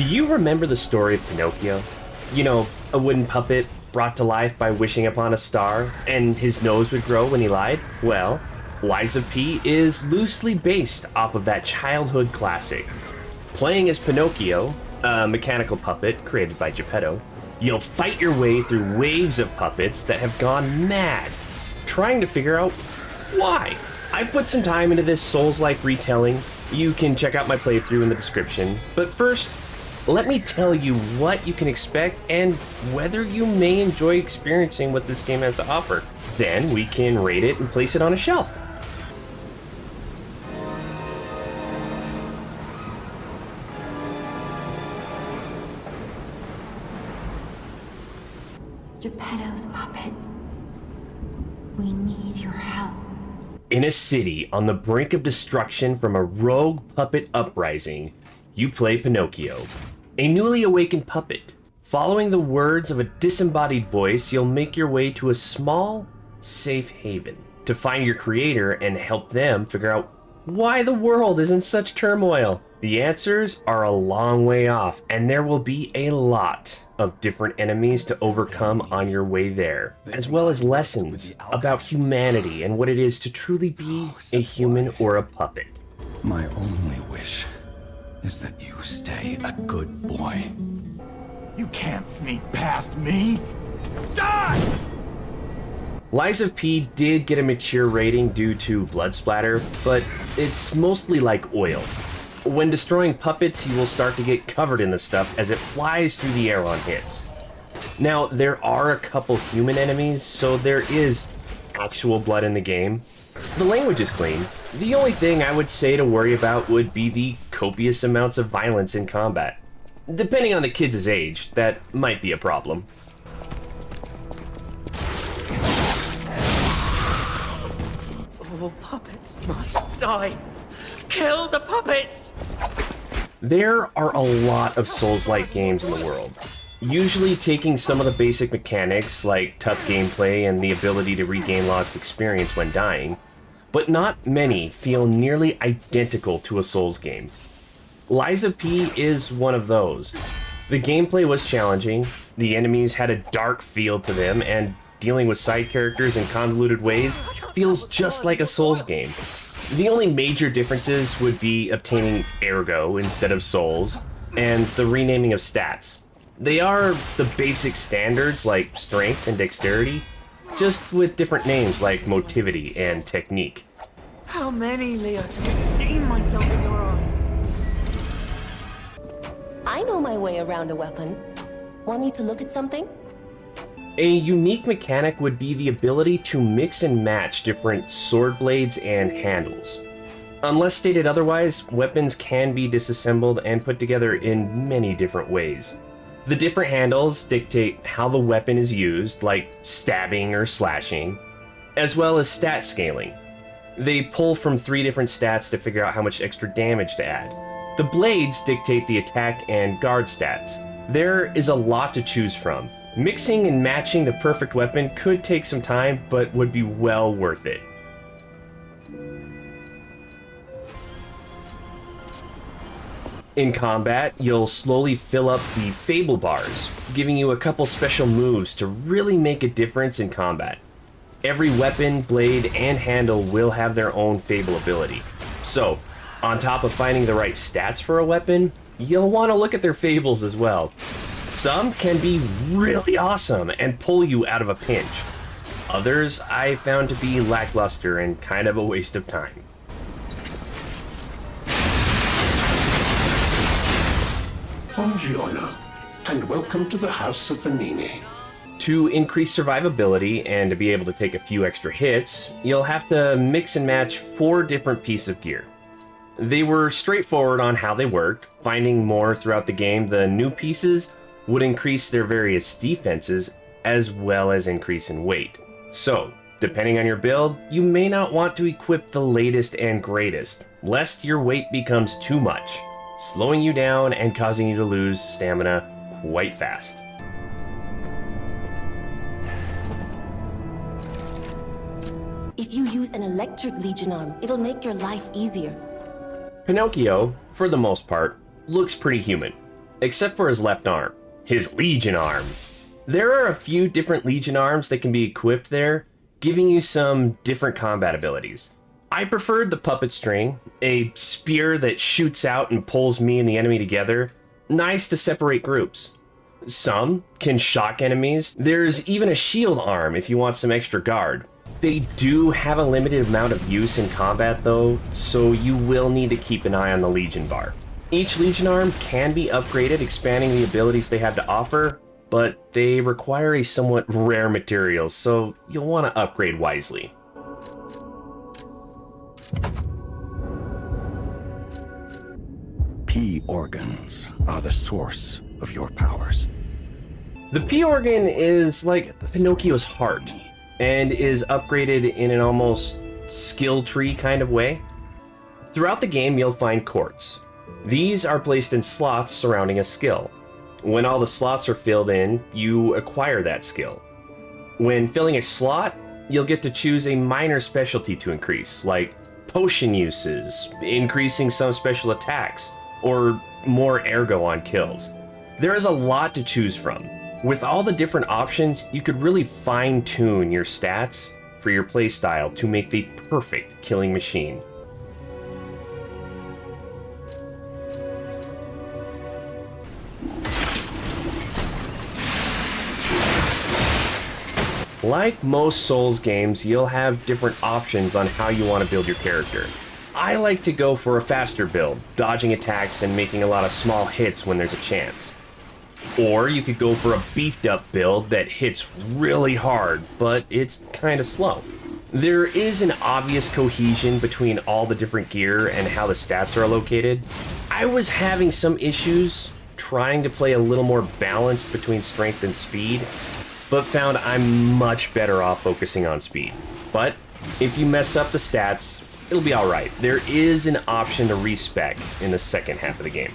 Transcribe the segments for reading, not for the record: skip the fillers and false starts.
Do you remember the story of Pinocchio? You know, a wooden puppet brought to life by wishing upon a star, and his nose would grow when he lied? Well, Lies of P is loosely based off of that childhood classic. Playing as Pinocchio, a mechanical puppet created by Geppetto, you'll fight your way through waves of puppets that have gone mad, trying to figure out why. I put some time into this Souls-like retelling. You can check out my playthrough in the description, but first, let me tell you what you can expect and whether you may enjoy experiencing what this game has to offer. Then we can rate it and place it on a shelf. Geppetto's puppet. We need your help. In a city on the brink of destruction from a rogue puppet uprising, you play Pinocchio, a newly awakened puppet. Following the words of a disembodied voice, you'll make your way to a small, safe haven to find your creator and help them figure out why the world is in such turmoil. The answers are a long way off, and there will be a lot of different enemies to overcome on your way there, as well as lessons about humanity and what it is to truly be a human or a puppet. My only wish is that you stay a good boy. You can't sneak past me! Die! Lies of P did get a mature rating due to blood splatter, but it's mostly like oil. When destroying puppets, you will start to get covered in the stuff as it flies through the air on hits. Now, there are a couple human enemies, so there is actual blood in the game. The language is clean. The only thing I would say to worry about would be the copious amounts of violence in combat. Depending on the kid's age, that might be a problem. All puppets must die. Kill the puppets! There are a lot of Souls-like games in the world, usually taking some of the basic mechanics like tough gameplay and the ability to regain lost experience when dying, but not many feel nearly identical to a Souls game. Lies of P is one of those. The gameplay was challenging, the enemies had a dark feel to them, and dealing with side characters in convoluted ways feels just like a Souls game. The only major differences would be obtaining ergo instead of souls, and the renaming of stats. They are the basic standards like strength and dexterity, just with different names like motivity and technique. How many, Leo? Redeem myself in your eyes. I know my way around a weapon. Want me to look at something? A unique mechanic would be the ability to mix and match different sword blades and handles. Unless stated otherwise, weapons can be disassembled and put together in many different ways. The different handles dictate how the weapon is used, like stabbing or slashing, as well as stat scaling. They pull from 3 different stats to figure out how much extra damage to add. The blades dictate the attack and guard stats. There is a lot to choose from. Mixing and matching the perfect weapon could take some time, but would be well worth it. In combat, you'll slowly fill up the Fable bars, giving you a couple special moves to really make a difference in combat. Every weapon, blade, and handle will have their own Fable ability. So, on top of finding the right stats for a weapon, you'll want to look at their Fables as well. Some can be really awesome and pull you out of a pinch. Others I found to be lackluster and kind of a waste of time. Buongiorno, and welcome to the House of Vanini. To increase survivability and to be able to take a few extra hits, you'll have to mix and match 4 different pieces of gear. They were straightforward on how they worked. Finding more throughout the game, the new pieces would increase their various defenses as well as increase in weight. So, depending on your build, you may not want to equip the latest and greatest, lest your weight becomes too much, slowing you down and causing you to lose stamina quite fast. If you use an electric Legion arm, it'll make your life easier. Pinocchio, for the most part, looks pretty human. except for his left arm, his Legion arm. There are a few different Legion arms that can be equipped there, giving you some different combat abilities. I preferred the puppet string, a spear that shoots out and pulls me and the enemy together, nice to separate groups. Some can shock enemies. There's even a shield arm if you want some extra guard. They do have a limited amount of use in combat though, so you will need to keep an eye on the Legion bar. Each Legion arm can be upgraded, expanding the abilities they have to offer, but they require a somewhat rare material, so you'll want to upgrade wisely. P organs are the source of your powers. The P organ is like Pinocchio's heart, and is upgraded in an almost skill tree kind of way. Throughout the game, you'll find quartz. These are placed in slots surrounding a skill. When all the slots are filled in, you acquire that skill. When filling a slot, you'll get to choose a minor specialty to increase, like potion uses, increasing some special attacks, or more ergo on kills. There is a lot to choose from. With all the different options, you could really fine-tune your stats for your playstyle to make the perfect killing machine. Like most Souls games, you'll have different options on how you want to build your character. I like to go for a faster build, dodging attacks and making a lot of small hits when there's a chance. Or you could go for a beefed up build that hits really hard, but it's kind of slow. There is an obvious cohesion between all the different gear and how the stats are located. I was having some issues trying to play a little more balanced between strength and speed, but found I'm much better off focusing on speed. But if you mess up the stats, it'll be alright. There is an option to respec in the second half of the game.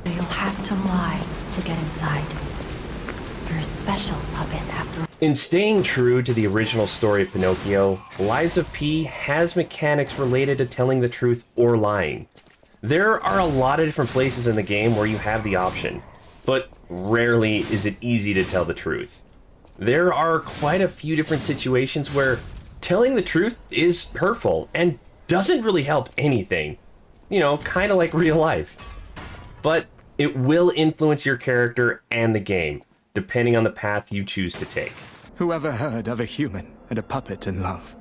You'll have to lie to get inside. You're a special puppet after all. In staying true to the original story of Pinocchio, Lies of P has mechanics related to telling the truth or lying. There are a lot of different places in the game where you have the option, but rarely is it easy to tell the truth. There are quite a few different situations where telling the truth is hurtful and doesn't really help anything. You know, kind of like real life. But it will influence your character and the game, depending on the path you choose to take. Who ever heard of a human and a puppet in love?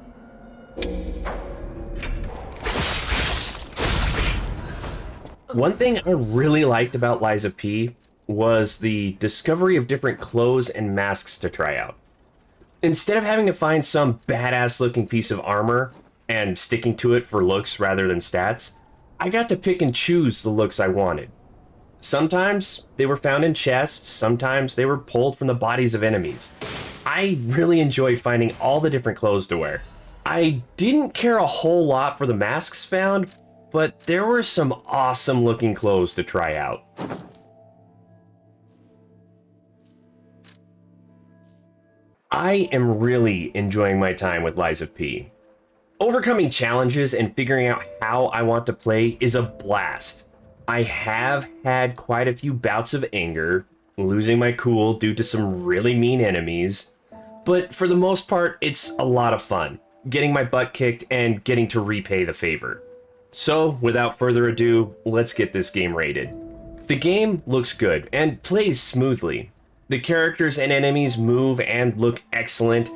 One thing I really liked about Lies of P was the discovery of different clothes and masks to try out. Instead of having to find some badass looking piece of armor and sticking to it for looks rather than stats, I got to pick and choose the looks I wanted. Sometimes they were found in chests, sometimes they were pulled from the bodies of enemies. I really enjoyed finding all the different clothes to wear. I didn't care a whole lot for the masks found, but there were some awesome looking clothes to try out. I am really enjoying my time with Lies of P. Overcoming challenges and figuring out how I want to play is a blast. I have had quite a few bouts of anger, losing my cool due to some really mean enemies, but for the most part, it's a lot of fun, getting my butt kicked and getting to repay the favor. So, without further ado, let's get this game rated. The game looks good and plays smoothly. The characters and enemies move and look excellent,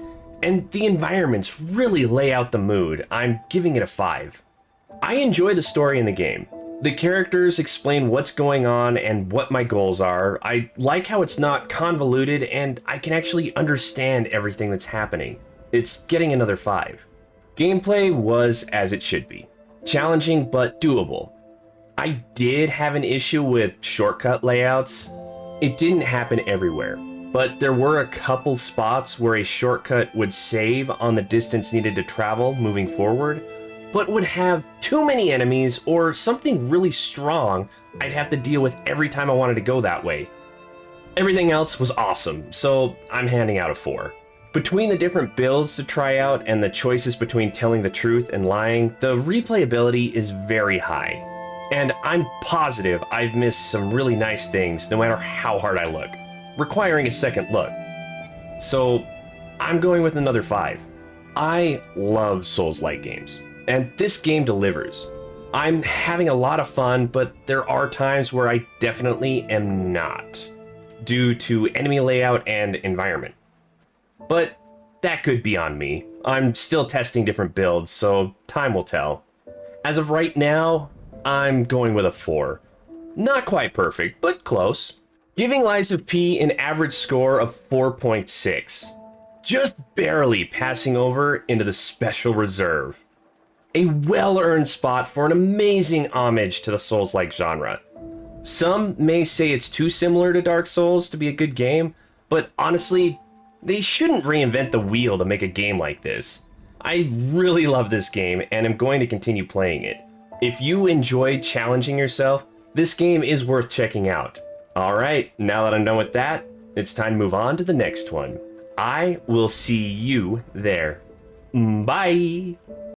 and the environments really lay out the mood. I'm giving it a 5. I enjoy the story in the game. The characters explain what's going on and what my goals are. I like how it's not convoluted and I can actually understand everything that's happening. It's getting another 5. Gameplay was as it should be. Challenging but doable. I did have an issue with shortcut layouts. It didn't happen everywhere, but there were a couple spots where a shortcut would save on the distance needed to travel moving forward, but would have too many enemies or something really strong I'd have to deal with every time I wanted to go that way. Everything else was awesome, so I'm handing out a 4. Between the different builds to try out and the choices between telling the truth and lying, the replayability is very high. And I'm positive I've missed some really nice things no matter how hard I look, requiring a second look. So I'm going with another 5. I love Souls-like games, and this game delivers. I'm having a lot of fun, but there are times where I definitely am not, due to enemy layout and environment. But that could be on me. I'm still testing different builds, so time will tell. As of right now, I'm going with a 4. Not quite perfect, but close. Giving Lies of P an average score of 4.6. Just barely passing over into the special reserve. A well-earned spot for an amazing homage to the Souls-like genre. Some may say it's too similar to Dark Souls to be a good game, but honestly, they shouldn't reinvent the wheel to make a game like this. I really love this game and am going to continue playing it. If you enjoy challenging yourself, this game is worth checking out. Alright, now that I'm done with that, it's time to move on to the next one. I will see you there. Bye!